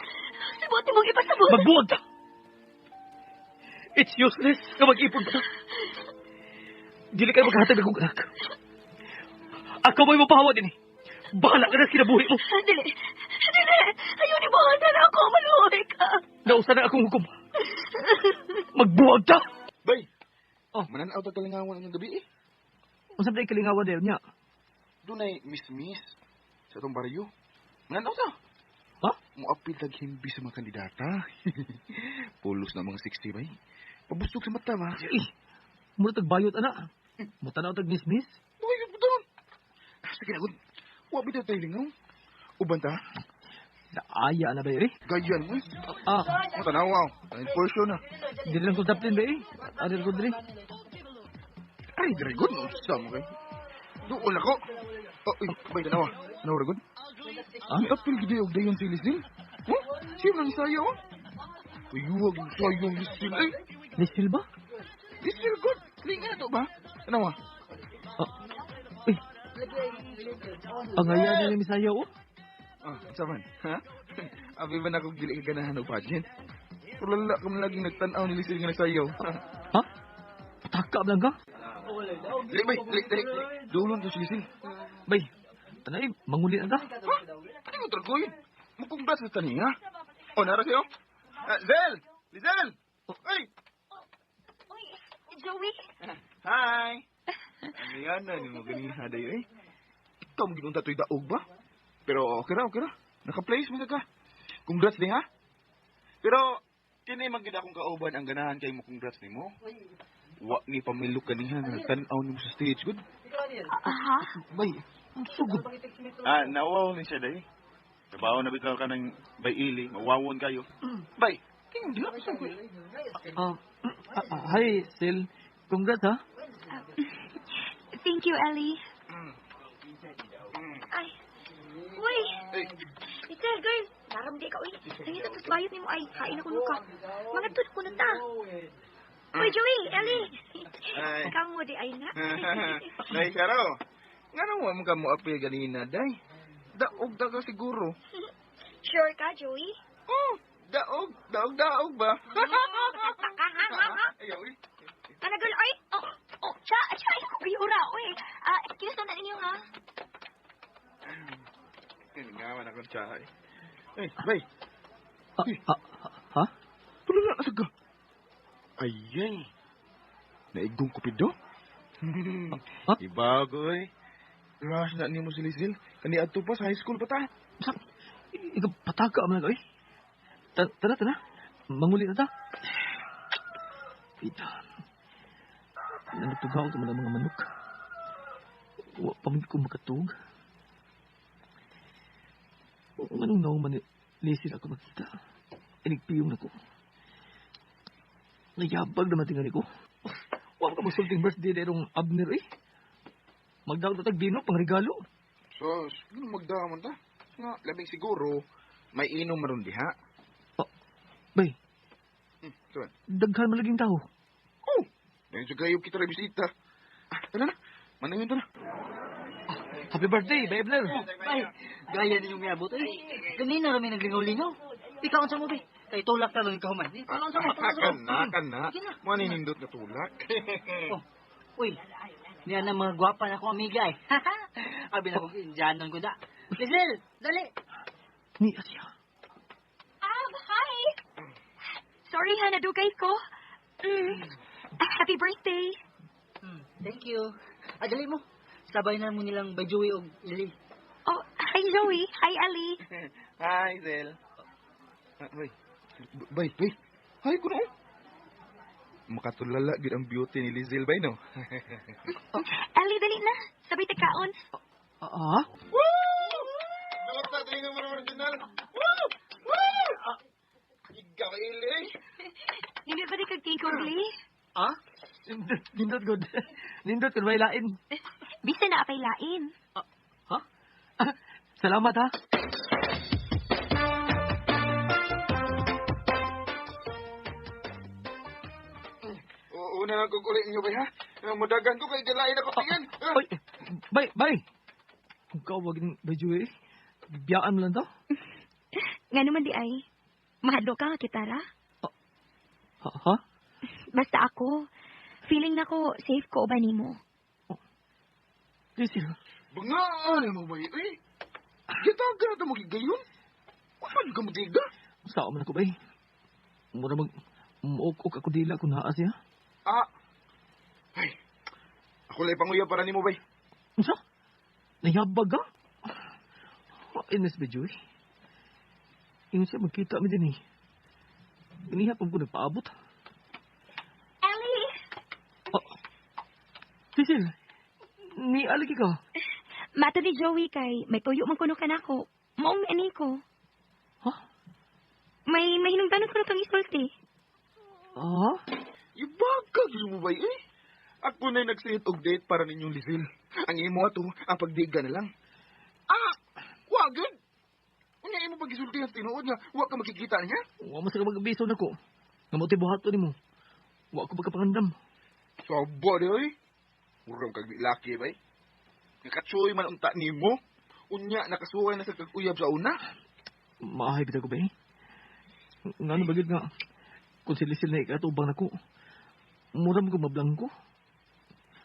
Sabuti mong ipasabot. Magbuwag ka. It's useless na mag-ipon ka. Dili ka na maghahatag akong anak. Ako mo'y mapahawa din eh. Bahala ka na kinabuhi mo. Dili. Ayaw ni buhasan ako. Maluhay ka. Nausa na akong hukom. Magbuwag ka. Bay, mananaw ta kalingawan ang gabi eh. Ang sabi na kalingawan dahil niya. Doon ay miss-miss sa itong baryo. Mananaw ta. Ha? Muapil taghimbi sa mga kandidata. Pulos na mga 60 bay. Pabustog sa mata ba? Muna tagbayot ana. Mutanaw tag miss-miss. Bayot mo doon. Sige na gud. Wabi tayo lingaw. Uban ta. Naaya na ba eh? Gayan mo eh. Matanaw wow. Ang portion na. Dili lang ko daplin ba eh. Adil ko dili. Ay, Dragon. Sama kayo. Doon ako. Bay, tanawa. Tanawa, Dragon. Ang apil gede og dayon si Lisil. Siya lang sayo. Uyuwag yung sayong Lisil eh. Lisil ba? Lisil god. Linga to ba? Tanawa. Ang ayan na ni Misaya oh. Saman, ha? Abi ba na kong dili ka ganahan o pageant? Kulala ka man laging nagtanaw ni Lisil nga nagsayaw. Ha? Pataka lang ka? Dili, bay, dili. Dulon to si Lisil. Bay, tanay, mangulit na ka? Ha? Ano mo tragoy? Mukongrats sa tani, ha? O, nara sa'yo? Zel! Lizel! Ay! Uy, Joey. Hi! Ano yan na, mo ganiha dayo eh. Ikaw mo ginunta to'y daog ba? Pero okay ra. Naka-place mo na ka. Congrats din, ha? Pero, kinay maganda akong kauban ang ganahan kay mo congrats ni mo. Wa ni pamilok ka niya na tanaw ni mo sa stage, good? Ha? Bay, ang sugod. Nawaw ni siya dahi. Trabaho na bitaw ka ng bay ili, mawawon kayo. Bay, king di ako sugod. Hi, Sil. Congrats, ha? Thank you, Ellie. Ay. Uy! Little girl, naramdi ka, uy. Nangita tapos bayot ni mo, ay, kain ako nuka. Mga to, kunot ta. Uy, Joey, Ellie. Kamu di ay na. Day, Karo. Nga naman mo ka mo apil ganina, day. Daog ka siguro. Sure ka, Joey? Daog ba? Ayaw, uy. Kanagol, ay! Siya, ay, kubiyura, uy. Excuse na ninyo, ha? Ngawan akong tsahay. Bay. Ha? Tulala ka sa Ayay. Naigong kupido? Iba ko eh. Rush na ni mo si Lizel. Kani ato pa sa high school pa ta. Ikaw pataka mo na ko eh. Tara. Manguli na ta. Pita. Nanatugaw ko mga manok. Wa pa man ko makatug. Anong naman lisil ako makita. Inigpiyong na ko. Nayabag naman tingali ko. Wa ka masulting birthday na itong Abner eh. Magdaw na tagdino pang regalo. Sos, ganun magdamon ta. Nga, labing siguro, may inom maron diha. Bay, Tuan. daghan malaging tao. Oh, ngayon sa gayog kita rin bisita. Tara na, manayon ta na. Happy birthday, Bay Abner. Bay, gaya ninyong miabot eh. Ganina kami naglingaw-lingaw. Ikaw ang sa mo, Bay. Kay tulak na lang ikaw man. Ikaw ang sa mo. Kan na. Maninindot na tulak. Uy, niyan ang mga gwapa na akong amiga eh. Abi na kong Indianon ko da. Lizel, dali. Ni Asya. Hi! Sorry ha, nadugay ko. Happy birthday. Thank you. Dali mo. Sabay na mo nilang Bajoy o Lily. Oh, hi Joey. Hi Ali. Hi, Zel. Bay. Hi, kuno. Makatulala gid ang beauty ni Lizel bay no. Ali, dali na. Sabay tagkaon. Ah? Woo! Dapat sa tingin mo original. Woo! Ikaw ili. Hindi ba di kag-cake or Lee? Ah? Nindot good. Nindot good, may lain. Bisa na apay lain. Ha? Salamat ha. Una lang kukulit niyo bay ha. Madagan ko kay galain ako tingin. Bay. Ikaw wag ng Bajoy eh. Biyaan mo lang to. Nga naman di ay. Mahadlo ka nga kitara. Ha? Basta ako. Feeling na ko safe ko ba nimo. Lisil. Bangaan mo bay. Gitaga na ito magigayon. Paano ka matiga? Sao man ako bay. Mura mag-ok ako dila kung naa siya. Ay. Ako lang panguya para nimo bay. Unsa? Nayabag ka? Ines Bajoy. Yung siya magkita mi din eh. Inihapon ko nagpaabot. Ellie! Lisil, ni aligi ka? Mato ni Joey kay may tuyo man kuno ka na ko. Maong ani ko. Ha? May hinungtanod ko na kang isulti. Ibagag mo bay Ako na'y nag-set og date para ninyong Lisil. Ang imo ato, ang pagdiga na lang. Wagad! Unya imo pag-isulti ang tinuod nga, huwag ka makikita niya? Wa mo sa mag-abiso na ko. Namuti buhat ni mo. Wa ko pagkapangandam. Sabo di oy. Murang kag laki bay. Nakatsuoy man unta nimo. Unya nakasuway na sa kag-uyab sa una. Maahay bitaw ko ba eh. Ngano bagid nga kung si Lisil na ikatubang na ko. Muram ko mablangko.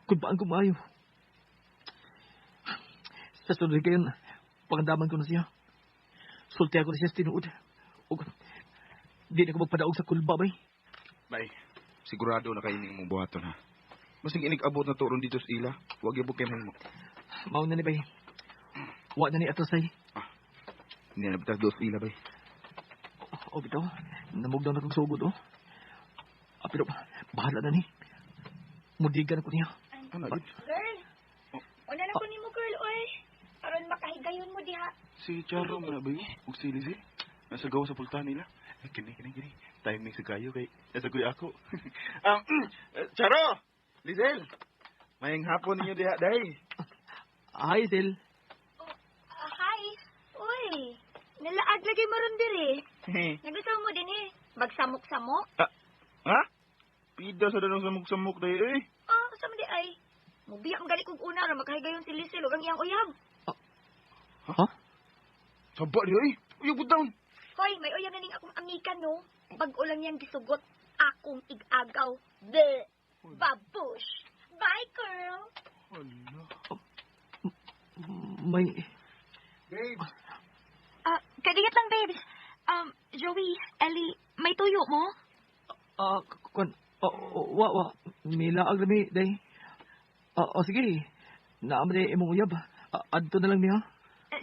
Kulbaan ko maayo. Sa sunod kayo, pangandaman ko na siya. Sulti ako na siya sa tinuod. O, di na ko magpadaog sa kulba, bay. Bay, sigurado na kayo mong buhaton ha. Masing inig-abot na turon dito sa ila. Huwag yung bukeman mo. Mauna ni bay. Huwag na ni atrasay. Hindi na bitas doon sa ila, bay. O, bitaw. Namugdaw na kong sugod, o. Pero, bahala na ni. Mudigan ako niya. Girl, una na ko ni mo, girl, oy. Aron makahigayon mo diha. Si Charo mo na ba yun? Huwag si Lizzie. Nasa gawa sa pultahan nila. Kini. Timing sa kayo kay nasa kuya ako. Charo! Lizel! Mayang hapon ninyo diha, day. Hi, Sil. Hi. Uy, nalaag lagi maron diri. Nagusaw mo din magsamok-samok. Ha? Pida sa danong samuk-samuk day Sama di ay. Mubiyak ang gali kong una ra makahigayon si Lizel ug ang iyang uyab. Ha? Saba di Uyab down. Hoy, may uyab na ning akong amiga no. Bag-o lang yang gisugot akong igagaw. The babush. Bye, girl. May... Babe. Kadigat lang, babes. Joey, Ellie, may tuyo mo? Wa. Milaag na mi, day. Sige. Naam na imong uyab. Adto na lang niya.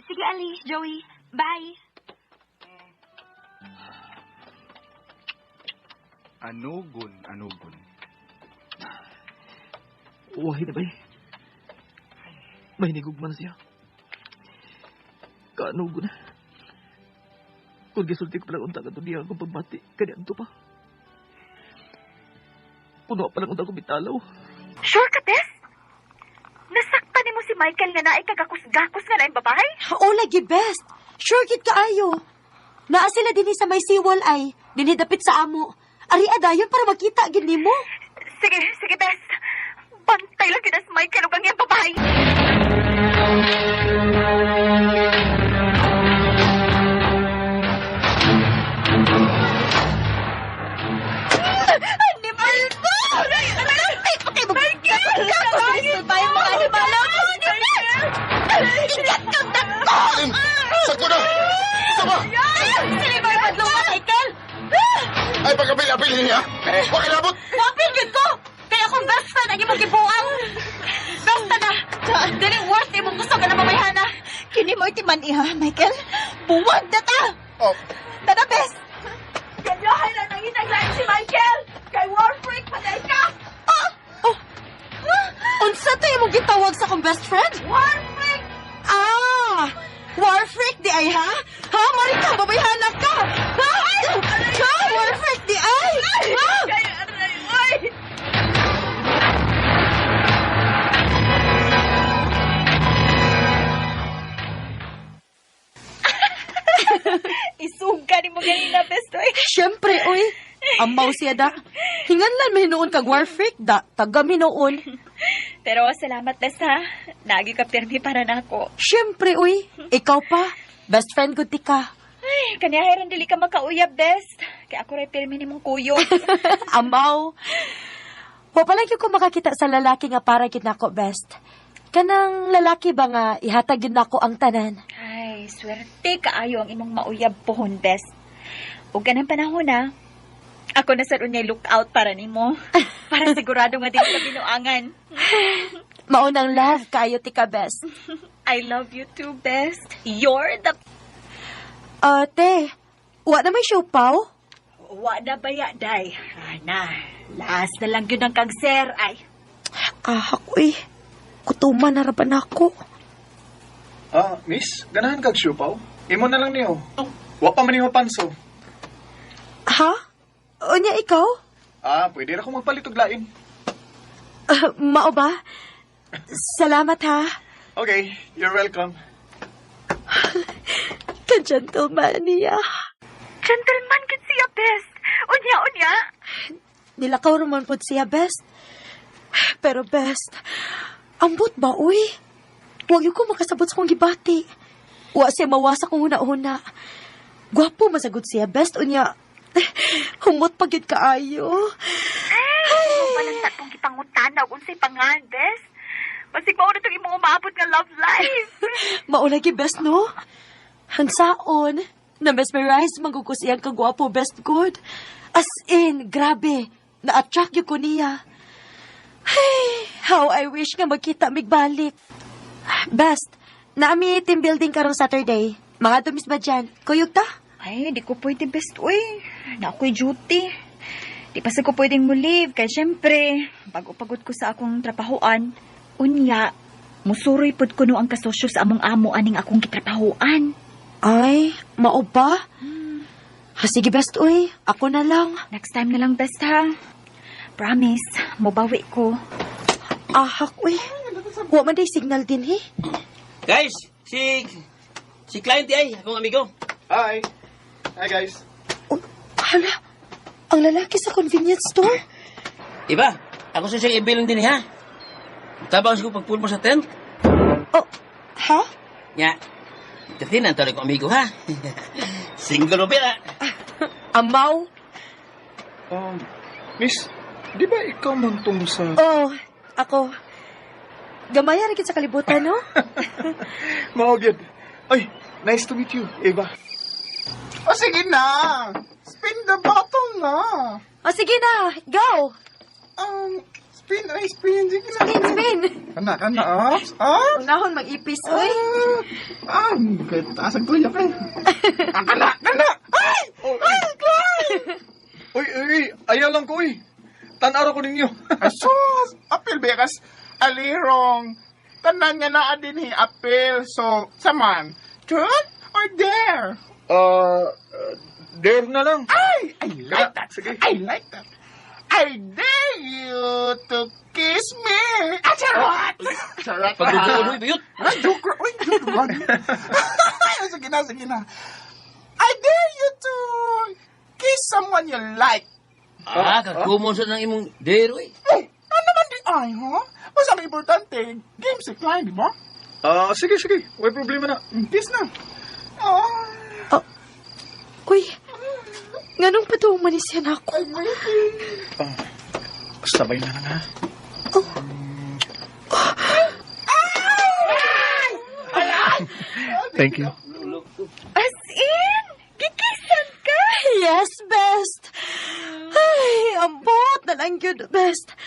Sige, Ali, Joey. Bye. Anugon. Wahi na ba may nigugman na siya. Kaanugo na. Kung gisulti ko palang unta ka niya akong pagbati, kanyan to pa. Puno pa lang unta ko bitalaw. Sure ka, Tess? Nasaktan ni mo si Michael nga naay kagakus-gakus nga na yung babae? Oo, lagi best. Sure kid kaayo. Naa sila dinhi sa may seawall ay. Dinhi dapit sa amo. Ari adayon para makita gid nimo. Sige, Bess. Bantay lang kita si Michael ug ang iyang babae. Sakto na! Sama! Sili ba yung padlong ka, Michael? Ay, pagkapil-apil niya! Huwag ilabot! Wapil yun ko! Kaya akong best friend ang imong gibuang. Basta na! Dili worth imong gusto ka na mamayhana. Kini mo itiman iha, Michael. Buwag na ta! Tada, best! Ganyahan na nang inaglain si Michael! Kay war freak, patay ka! Unsa to imong gitawag sa akong best friend? War freak! War freak di ay ha? Ha, Marika, babayhanak ka! Ha? Ha, war freak di ay! Ha? Isuga ni mo ganina, best oy. Siyempre, oy. Amaw siya da. Hinganlan may noon kag war freak da. Tagami noon. Pero salamat, best ha. Nagi ka pirmi para nako. Siyempre, uy. Ikaw pa. Best friend ko ti ka. Ay, kaniyahiran dili ka makauyab, best. Kaya ako rin pirmi ni mong kuyo. Amaw. Wa pa lang ko makakita sa lalaki nga para gid nako, best. Kanang lalaki ba nga ihatag gid nako ang tanan? Ay, swerte kaayo ang imong mauyab pohon, best. Ug ganang panahon na, ako na sa unyay lookout para nimo. Para sigurado nga dili ka binuangan. Maunang love kayo ti ka, best. I love you too, best. You're the... Te, wa na may siopaw? Wa na baya, day. Ana, last na lang yun ang kagser, ay. Uy. Kutuman na raban ako. Miss, ganahan kag siupaw? Imo na lang niyo. Wa pa man niyo panso. Ha? Unya ikaw? Pwede na akong magpalit og lain. Mao ba? Salamat ha. Okay, you're welcome. Ka-gentleman niya. Gentleman kid siya, best. Unya. Nilakaw naman po siya, best. Pero best, ambot ba, uy? Huwag yung ko makasabot sa kong gibati. Wa siya mawasa kong una-una. Gwapo masagot siya, best. Unya, humot pagid kaayo. Ay, mabalanta kong gipangutana kung sa'y pangan, best. Masig mo na itong imong umabot nga love life. Maulagi, best, no? Hansaon, na-mesmerize manggugos iyang kagwapo, best good. As in, grabe, na-attract yung ko niya. Hey, how I wish nga magkita migbalik. Best, naami team building karong Saturday. Mga dumis ba dyan? Kuyog ta? Ay, di ko pwede, best, uy. Na ako'y duty. Di pa sa ko pwedeng mo-leave. Kaya syempre, bago pagod ko sa akong trapahoan, unya, musuroy pod ko no ang kasosyo sa among amo aning akong kitrapahoan. Ay, mao ba? Sige, best, uy. Ako na lang. Next time na lang, best, ha? Promise, mabawi ko. Ahak, uy. Wa man day signal din, he. Guys, si client ay, akong amigo. Hi. Hi, guys. Hala, ang lalaki sa convenience store? Iba, ako sa siyang i-billing din, ha? Tabang ko pag-pull mo sa tent. Oh, ha? Nya, kasi nantoy ko amigo, ha? Single o pera. Amaw. Miss, di ba ikaw man tong sa... Oh, ako. Gamaya rin sa kalibutan, no? Maugid. Ay, nice to meet you, Eva. Sige na. Spin the bottle na. Sige na. Go. Spin, ay, spin. Sige na. Spin. Kana, ops. Unahon mag-ipis, oy. Kahit taas ang tuyak eh. Kana. Ay! Uy, ayaw lang ko, uy. Tanaro ko ninyo. Asus! Apil bekas alirong. Tanan nga naa din apil. So, saman, truth or dare? Dare na lang. I like that. Sige. I like that. I dare you to kiss me. Charot! Charot. Pagduduloy, biyot. Joke run. Sige na. I dare you to kiss someone you like. Kakumon sa nang imong dero eh. Ano naman di ay, ha? Mas ang importante, game si Klein, di ba? Sige. May problema na. Kiss na. Uy, nganong patumanisyan ako? Sabay na lang, ha? Thank you. As in? Kikisan ka? Yes, best. Ay, ambot na lang yun, best.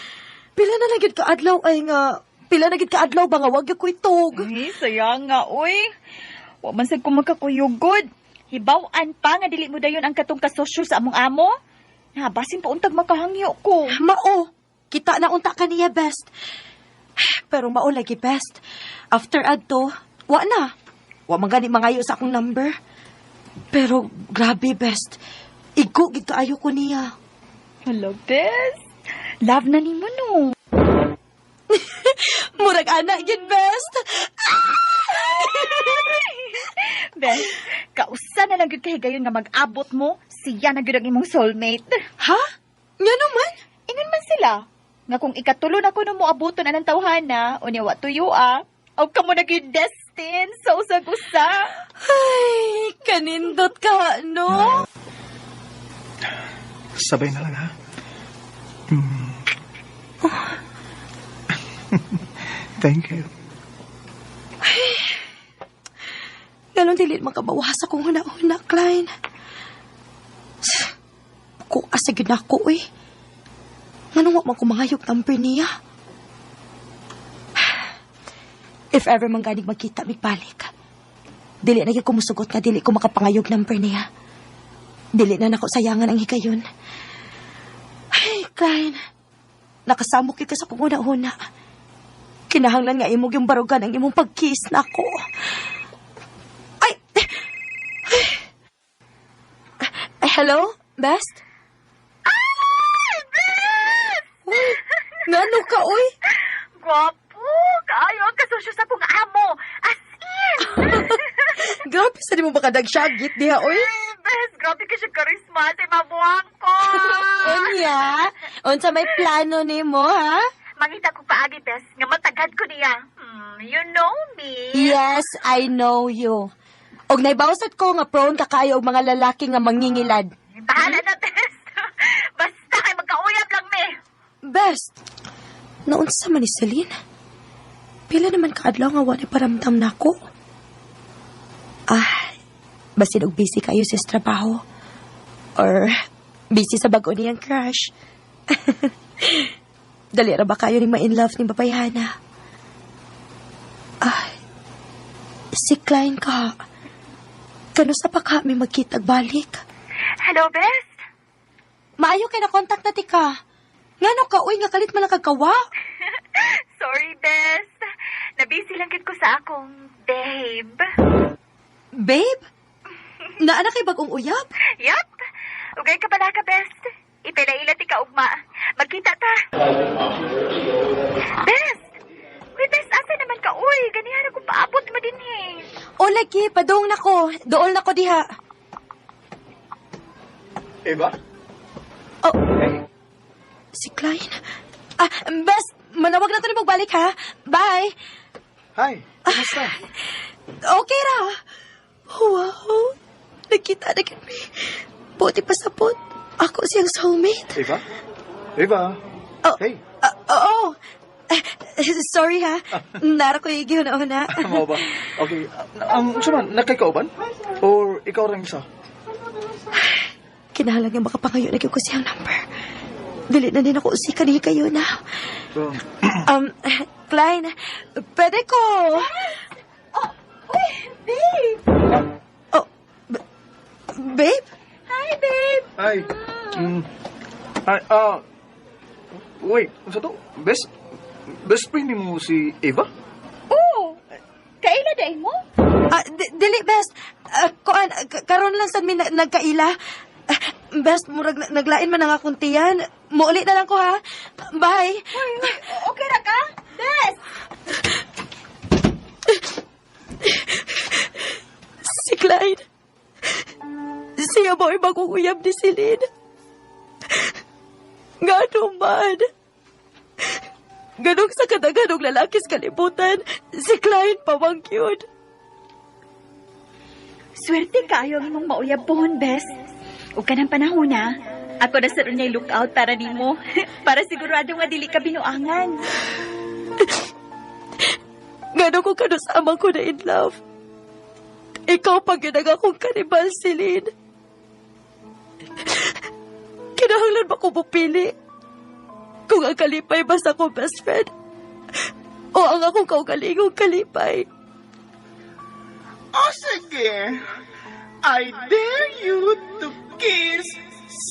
Pila na lang yun kaadlaw ay nga. Pila na yun kaadlaw ba nga wag yung kuitog. Ay, sayang nga, uy. Wa man sad ko magkakuyugod. Hibaw-an pa nga dili mo dayon ang katong kasosyo sa among amo. Nabasin pa untag makahangyo ko. Mao, kita na unta ka niya, best. Pero mao lagi, best. After adto, wa na. Wa man gani mangayo sa akong number. Pero grabe, best. Igo gid kaayo ko niya. Hello, best. Love na ni mo, no? Murag anak gid, best. Best, kausa na lang gud kahigayon nga mag-abot mo, siya na gud ang imong soulmate. Ha? Nga naman? Ingon man sila. Nga kung ikatulo na ko no mo abuton anang tawhana, unya wa tuyo o kamo na gud destined sa usag-usa. Ay, kanindot ka, no? Sabay na lang, ha? Thank you. Galon dilit makabawas akong huna-huna, Klein. Ko asagid na ako, eh. Nganong wa man ko mangayog number niya? If ever man ganig magkita, migbalik. Dili na ko musugot nga dili ko makapangayog number niya. Dili na nako sayangan ang higayon. Ay, Klein. Nakasamok ka sa kong huna-huna. Kinahanglan nga imog yung barugan ang imong pag-kiss na ako. Hello, Best? Ay, Best! Ngano ka, oy? Gwapo! Kaayo ang kasosyo sa kong amo. As in! Grabe, sa di mo baka dagsyagit diha, oy? Best, grabe ka siya karisma sa mabuhang ko. Unya? Unsa may plano ni mo, ha? Mangita ko paagi, Best, nga matagad ko niya. You know me. Yes, I know you. Og naibawsat ko nga prone ka kayo og mga lalaki nga mangingilad. Bahala na, Best. Basta kay magkauyab lang, me. Best. Naunsa man ni Celine? Pila naman kaadlaw nga wala paramdam nako. Basin og busy kayo sa trabaho. Or busy sa bago niyang crush. Dali ra ba kayo ni ma-in love ni babayhana? Si Klein ka. Kano sa pa kami magkitag balik? Hello, Best? Maayo kay na contact na tika. Ngano ka, uy, nga kalit man lang kagawa. Sorry, Best. Nabisi lang gid ko sa akong babe. Babe? Naana kay bagong uyab? Yup. Ugay ka pala ka, Best. Ipila-ila ti ka ugma. Magkita ta. Best! Uy, Best, asa naman ka? Uy, ganihan ako paabot mo din eh. O, lagi, padung na ko. Dool na ko diha. Eva? Oh. Si Klein? Best, manawag na to na magbalik, ha? Bye. Hi, kumusta? Okay ra. Wow. Nakita na kami. Buti pa sapot. Ako siyang soulmate. Eva? Oh. Hey. Oo. Sorry, ha? Nara ko yung gihuna-una. Mo ba? Okay. Suman, nakikauban? Or ikaw rin isa? Kinahalagang makapangayo na ko siyang number. Dili na din ako usika ni kayo na. Klein, pwede ko. Oh, uy, babe. Oh, babe? Hi, babe. Ay. Wait, ano to? Best friend mo si Eva? Oo. Kaila day mo? Dili, best. Karon lang sa min nagkaila. Best, murag naglain man ang akong tiyan. Muuli na lang ko, ha? Bye. Okay na ka? Best. Si Clyde. Siya mo ay maguguyab ni Celine. Ganong man. Ganong sa kadaganong lalaki sa kalibutan, si Clyde pamangkyod. Swerte kayo ang mong mauyab pohon, Bes. Huwag ka ng panahon, ha? Ako na sa niya lookout para nimo. Para sigurado nga dili ka binuangan. Gano'n ko kanusama ko na in love. Ikaw pag ginag akong kanibal, Celine. Kinahanglan ba ko pupili? Kung ang kalipay ba sa akong best friend? O ang akong kaugalingong kalipay? Oh, sige. I dare you to kiss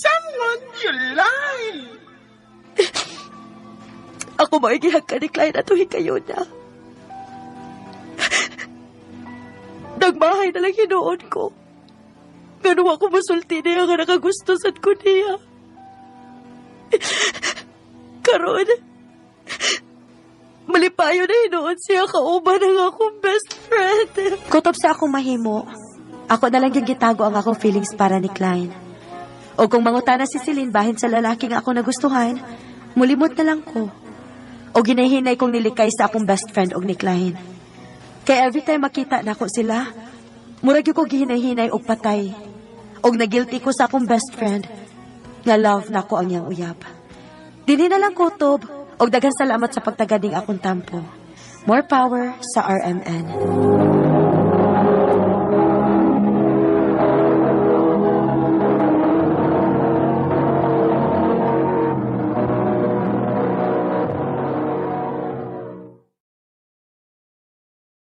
someone you like. Ako maigihag ka ni Clyde at kayo na. Nagmahay na lang hinoon ko. Ganun ako masulti niya nga nakagusto sa ko niya. Karon, malipayo na hinoon siya kauban ng akong best friend. Kutob sa akong mahimo, ako na lang yung gitago ang akong feelings para ni Klein. O kung mangutana si Celine bahin sa lalaking ako nagustuhan, mulimot na lang ko. O ginahinay kong nilikay sa akong best friend og ni Klein. Kaya every time makita na ako sila, murag yung ko gihinay-hinay og patay. Og nagilty ko sa akong best friend, nga love na ako ang iyang uyab. Dili na lang kutob, og daghang salamat sa pagtagading akong tampo. More power sa RMN.